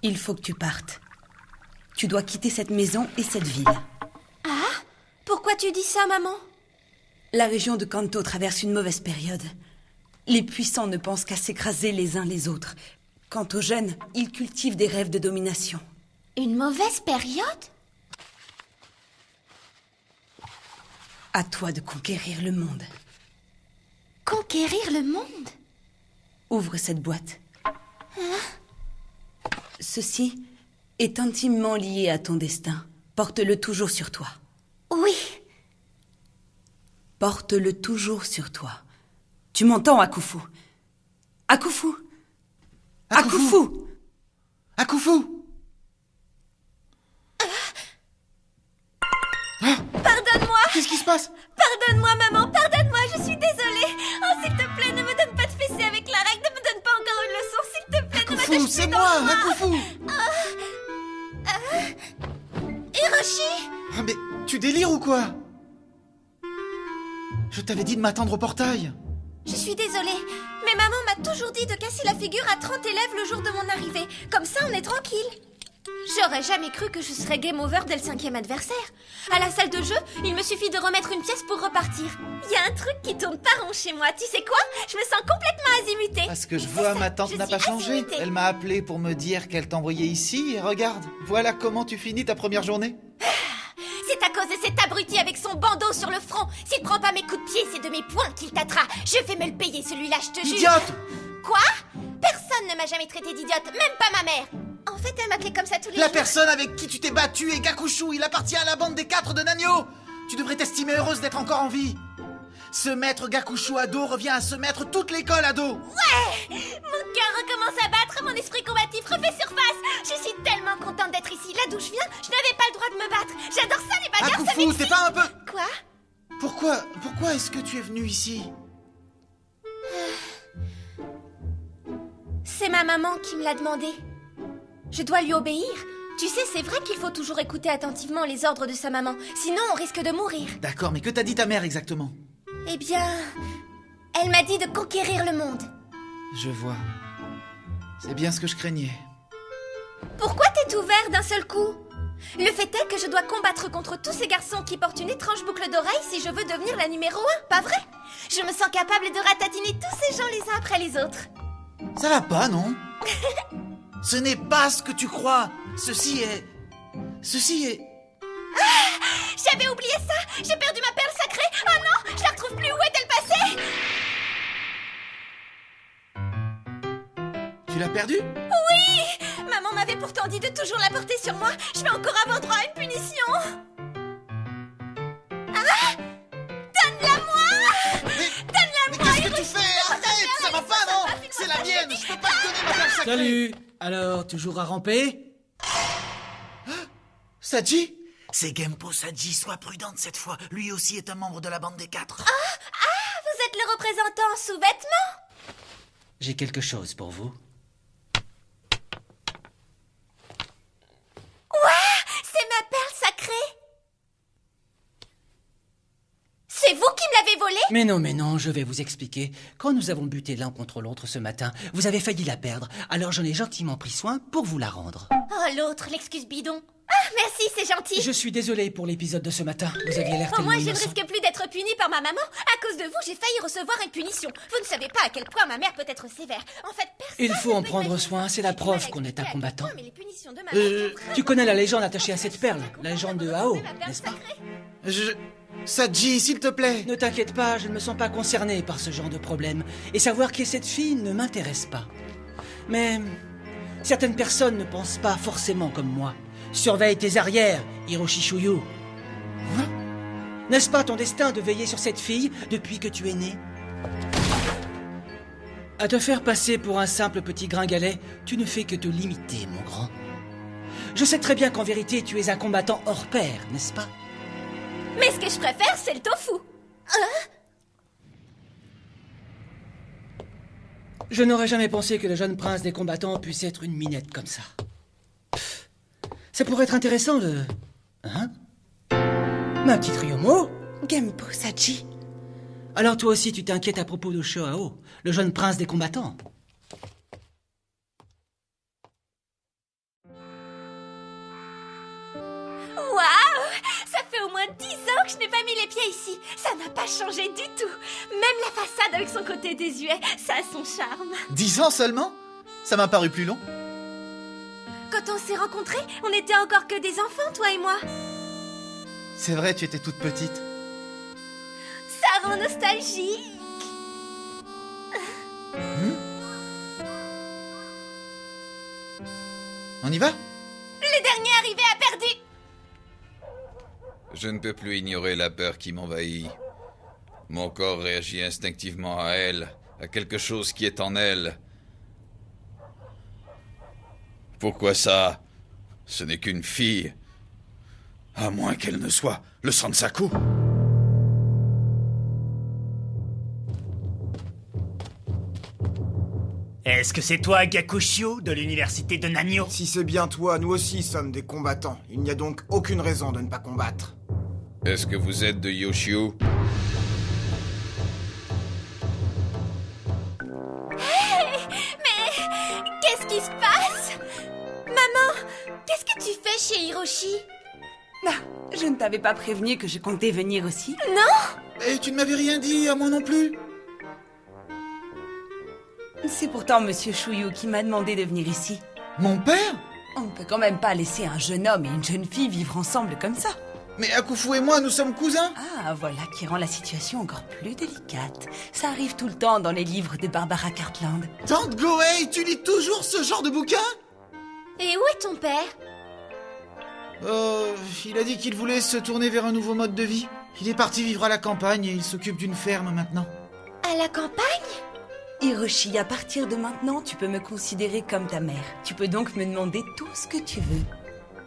Il faut que tu partes. Tu dois quitter cette maison et cette ville. Ah? Pourquoi tu dis ça, maman? La région de Kanto traverse une mauvaise période. Les puissants ne pensent qu'à s'écraser les uns les autres. Quant aux jeunes, ils cultivent des rêves de domination. Une mauvaise période? À toi de conquérir le monde. Conquérir le monde? Ouvre cette boîte. Ceci est intimement lié à ton destin. Porte-le toujours sur toi. Oui. Porte-le toujours sur toi. Tu m'entends, Akufu? Akufu! Akufu! Akufu! Pardonne-moi! Qu'est-ce qui se passe? Pardonne-moi, maman, pardonne-moi, je suis désolée. Oh, s'il te plaît, ne me donne pas de fessée avec la règle, ne me donne pas encore une leçon, s'il te plaît, ne Akufu, m'attache c'est plus dans moi, le Akufu! Hiroshi! Ah, mais tu délires ou quoi? Je t'avais dit de m'attendre au portail. Je suis désolée, mais maman m'a toujours dit de casser la figure à 30 élèves le jour de mon arrivée. Comme ça, on est tranquille. J'aurais jamais cru que je serais game over dès le 5e adversaire. À la salle de jeu, il me suffit de remettre une pièce pour repartir. Il y a un truc qui tourne pas rond chez moi. Tu sais quoi? Je me sens complètement azimutée. Parce que je vois, ma tante je n'a suis pas changé. azimutée. Elle m'a appelé pour me dire qu'elle t'envoyait ici. Et regarde, voilà comment tu finis ta première journée. C'est à cause de cet abruti avec son bandeau sur le front. S'il prend pas mes coups de pied, c'est de mes poings qu'il tâtera. Je vais me le payer, celui-là, je te jure. Idiote! Quoi? Personne ne m'a jamais traité d'idiote, même pas ma mère. En fait, elle m'appelait comme ça tous les La jours. personne avec qui tu t'es battu est Gakushu. Il appartient à la bande des 4 de Nanyo. Tu devrais t'estimer heureuse d'être encore en vie. Se mettre Gakushu à dos revient à se mettre toute l'école à dos. Ouais! Mon cœur recommence à battre, mon esprit combatif refait surface. Je suis tellement contente d'être ici. Là d'où je viens, je n'avais pas le droit de me battre. J'adore ça, les bagarres, ça Akufu, m'excite. t'es pas un peu... Quoi? Pourquoi est-ce que tu es venu ici? C'est ma maman qui me l'a demandé. Je dois lui obéir. Tu sais, c'est vrai qu'il faut toujours écouter attentivement les ordres de sa maman. Sinon, on risque de mourir. D'accord, mais que t'a dit ta mère exactement? Eh bien, elle m'a dit de conquérir le monde. Je vois. C'est bien ce que je craignais. Pourquoi t'es ouvert d'un seul coup? Le fait est que je dois combattre contre tous ces garçons qui portent une étrange boucle d'oreille si je veux devenir la numéro 1, pas vrai? Je me sens capable de ratatiner tous ces gens les uns après les autres. Ça va pas, non? Ce n'est pas ce que tu crois. Ceci est... J'avais oublié ça. J'ai perdu ma perle sacrée. Oh non, je la retrouve plus. Où est-elle passée? Tu l'as perdu? Oui. Maman m'avait pourtant dit de toujours la porter sur moi. Je vais encore avoir droit à une punition. Ah! Donne-la-moi! Mais qu'est-ce que tu fais? Arrête, ça va pas, non? C'est la mienne, je peux pas te donner ma perle sacrée. Salut! Alors, toujours à ramper? Saji? C'est Genpo Saji, sois prudente cette fois. Lui aussi est un membre de la bande des 4. Vous êtes le représentant en sous-vêtements? J'ai quelque chose pour vous. C'est ma perle sacrée. C'est vous qui me l'avez volée? Mais non, je vais vous expliquer. Quand nous avons buté l'un contre l'autre ce matin, vous avez failli la perdre, alors j'en ai gentiment pris soin pour vous la rendre. Oh, l'autre, l'excuse bidon. Ah, merci, c'est gentil. Je suis désolé pour l'épisode de ce matin. Vous aviez l'air Au tellement moins, je ne innocent. risque plus d'être punie par ma maman. À cause de vous, j'ai failli recevoir une punition. Vous ne savez pas à quel point ma mère peut être sévère. En fait, personne Il faut ne en peut prendre imaginer soin, ça. c'est la J'ai du preuve mal à qu'on est expliquer un à quel combattant. point, mais les punitions de ma mère sont vraiment Tu connais la légende attachée à cette perle, la légende de Hao, Ma perle n'est-ce pas? sacrée. Saji, s'il te plaît. Ne t'inquiète pas, je ne me sens pas concerné par ce genre de problème, et savoir qui est cette fille ne m'intéresse pas. Mais certaines personnes ne pensent pas forcément comme moi. Surveille tes arrières, Hiroshi Shuyu. N'est-ce pas ton destin de veiller sur cette fille depuis que tu es né? À te faire passer pour un simple petit gringalet, tu ne fais que te limiter, mon grand. Je sais très bien qu'en vérité, tu es un combattant hors pair, n'est-ce pas? Mais ce que je préfère, c'est le tofu. Je n'aurais jamais pensé que le jeune prince des combattants puisse être une minette comme ça. Pff, ça pourrait être intéressant de... Hein? Ma petite Ryomo? Genpo Saji. Alors toi aussi tu t'inquiètes à propos de Shohao, le jeune prince des combattants? Waouh! Ça fait au moins 10 ans que je n'ai pas mis les pieds ici. Ça n'a pas changé du tout. Même la façade avec son côté désuet, ça a son charme. 10 ans seulement? Ça m'a paru plus long. Quand on s'est rencontrés, on n'était encore que des enfants, toi et moi. C'est vrai, tu étais toute petite. Ça rend nostalgique. On y va? Le dernier arrivé a perdu. Je ne peux plus ignorer la peur qui m'envahit. Mon corps réagit instinctivement à elle, à quelque chose qui est en elle. Pourquoi ça? Ce n'est qu'une fille. À moins qu'elle ne soit le Sansaku. Est-ce que c'est toi, Gakushio, de l'université de Nanyo? Si c'est bien toi, nous aussi sommes des combattants. Il n'y a donc aucune raison de ne pas combattre. Est-ce que vous êtes de Yoshio? Mais qu'est-ce qui se passe? Maman, qu'est-ce que tu fais chez Hiroshi? Ah, je ne t'avais pas prévenu que je comptais venir aussi. Non? Et tu ne m'avais rien dit, à moi non plus. C'est pourtant Monsieur Shuyu qui m'a demandé de venir ici. Mon père? On ne peut quand même pas laisser un jeune homme et une jeune fille vivre ensemble comme ça. Mais Akufu et moi, nous sommes cousins. Ah, voilà qui rend la situation encore plus délicate. Ça arrive tout le temps dans les livres de Barbara Cartland. Tante Gohei, tu lis toujours ce genre de bouquin? Et où est ton père? Il a dit qu'il voulait se tourner vers un nouveau mode de vie. Il est parti vivre à la campagne et il s'occupe d'une ferme maintenant. À la campagne? Hiroshi, à partir de maintenant, tu peux me considérer comme ta mère. Tu peux donc me demander tout ce que tu veux.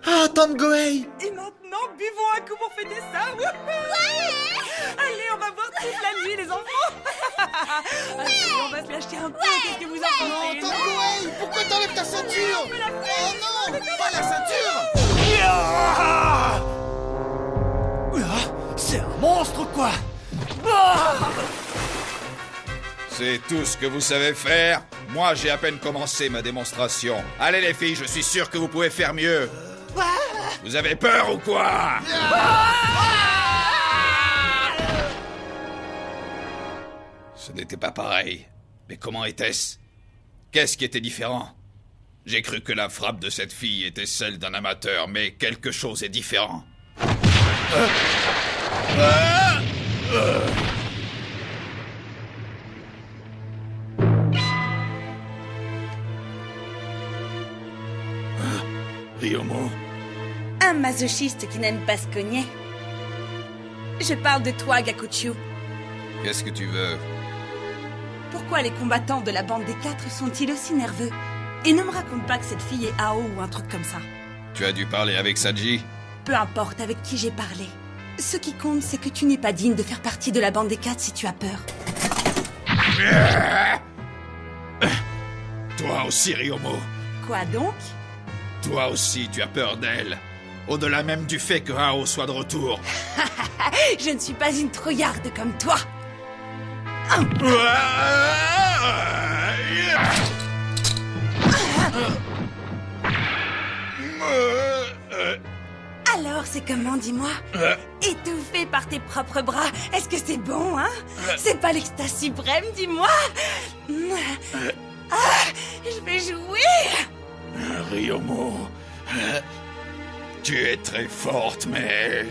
Ah, Tante Gohei! Et maintenant, buvons un coup pour fêter ça. Ouais. Allez, on va boire toute la nuit, les enfants. Allez, on va se lâcher un peu. Qu'est-ce que vous en Non, pensez? Tante Gohei, pourquoi t'enlèves ta ceinture? Oh non, pas la ceinture! C'est un monstre, quoi! C'est tout ce que vous savez faire? Moi, j'ai à peine commencé ma démonstration. Allez les filles, je suis sûr que vous pouvez faire mieux. Vous avez peur ou quoi? Ce n'était pas pareil. Mais comment était-ce? Qu'est-ce qui était différent? J'ai cru que la frappe de cette fille était celle d'un amateur, mais quelque chose est différent. Ryomo. Un masochiste qui n'aime pas se cogner. Je parle de toi, Gakuchu. Qu'est-ce que tu veux? Pourquoi les combattants de la bande des 4 sont-ils aussi nerveux? Et ne me raconte pas que cette fille est Ao ou un truc comme ça. Tu as dû parler avec Saji? Peu importe avec qui j'ai parlé. Ce qui compte, c'est que tu n'es pas digne de faire partie de la bande des 4 si tu as peur. Toi aussi, Ryomo. Quoi donc? Toi aussi, tu as peur d'elle. Au-delà même du fait que Ao soit de retour. Je ne suis pas une trouillarde comme toi. Alors, c'est comment, dis-moi? Étouffé par tes propres bras, est-ce que c'est bon, hein? C'est pas l'extase suprême, dis-moi? Je vais jouer! Ryomo, tu es très forte, mais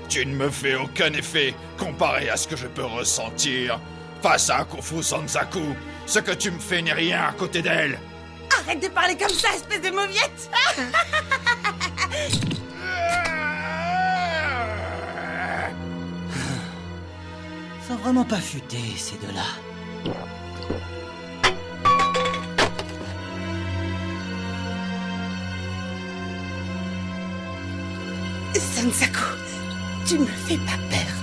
tu ne me fais aucun effet comparé à ce que je peux ressentir face à Kofu Sansaku. Ce que tu me fais n'est rien à côté d'elle. Arrête de parler comme ça, espèce de mauviette! Sont vraiment pas futés, ces deux-là. Sansaku, tu me fais pas peur.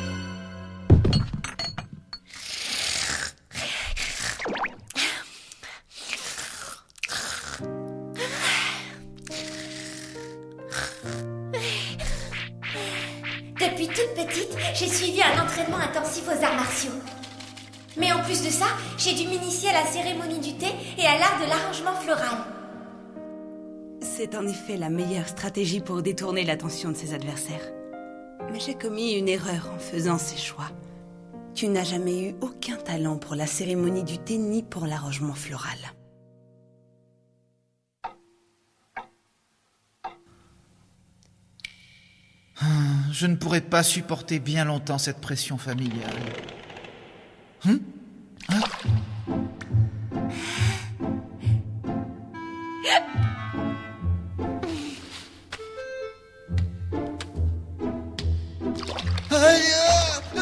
Depuis toute petite, j'ai suivi un entraînement intensif aux arts martiaux. Mais en plus de ça, j'ai dû m'initier à la cérémonie du thé et à l'art de l'arrangement floral. C'est en effet la meilleure stratégie pour détourner l'attention de ses adversaires. Mais j'ai commis une erreur en faisant ces choix. Tu n'as jamais eu aucun talent pour la cérémonie du thé ni pour l'arrangement floral. Je ne pourrais pas supporter bien longtemps cette pression familiale.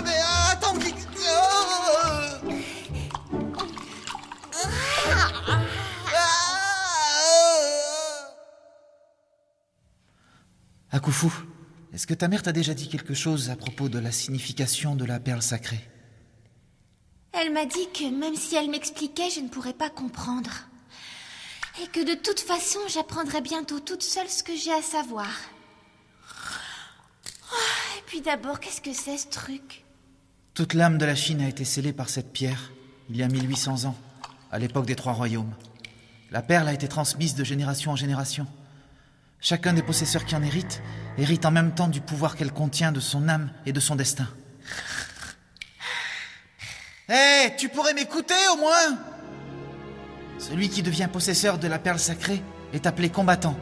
Mais attends, Hakufu, est-ce que ta mère t'a déjà dit quelque chose à propos de la signification de la perle sacrée? Elle m'a dit que même si elle m'expliquait, je ne pourrais pas comprendre. Et que de toute façon, j'apprendrai bientôt toute seule ce que j'ai à savoir. Oh, et puis d'abord, qu'est-ce que c'est ce truc? Toute l'âme de la Chine a été scellée par cette pierre, il y a 1800 ans, à l'époque des Trois Royaumes. La perle a été transmise de génération en génération. Chacun des possesseurs qui en hérite en même temps du pouvoir qu'elle contient de son âme et de son destin. Hé, tu pourrais m'écouter au moins? Celui qui devient possesseur de la perle sacrée est appelé combattant.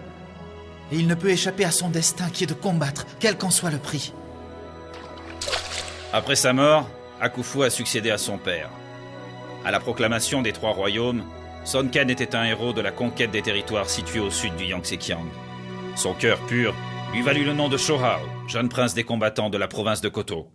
Et il ne peut échapper à son destin qui est de combattre, quel qu'en soit le prix. Après sa mort, Hakufu a succédé à son père. À la proclamation des Trois Royaumes, Sun Quan était un héros de la conquête des territoires situés au sud du Yangtze-Kiang. Son cœur pur lui valut le nom de Shōhao, jeune prince des combattants de la province de Koto.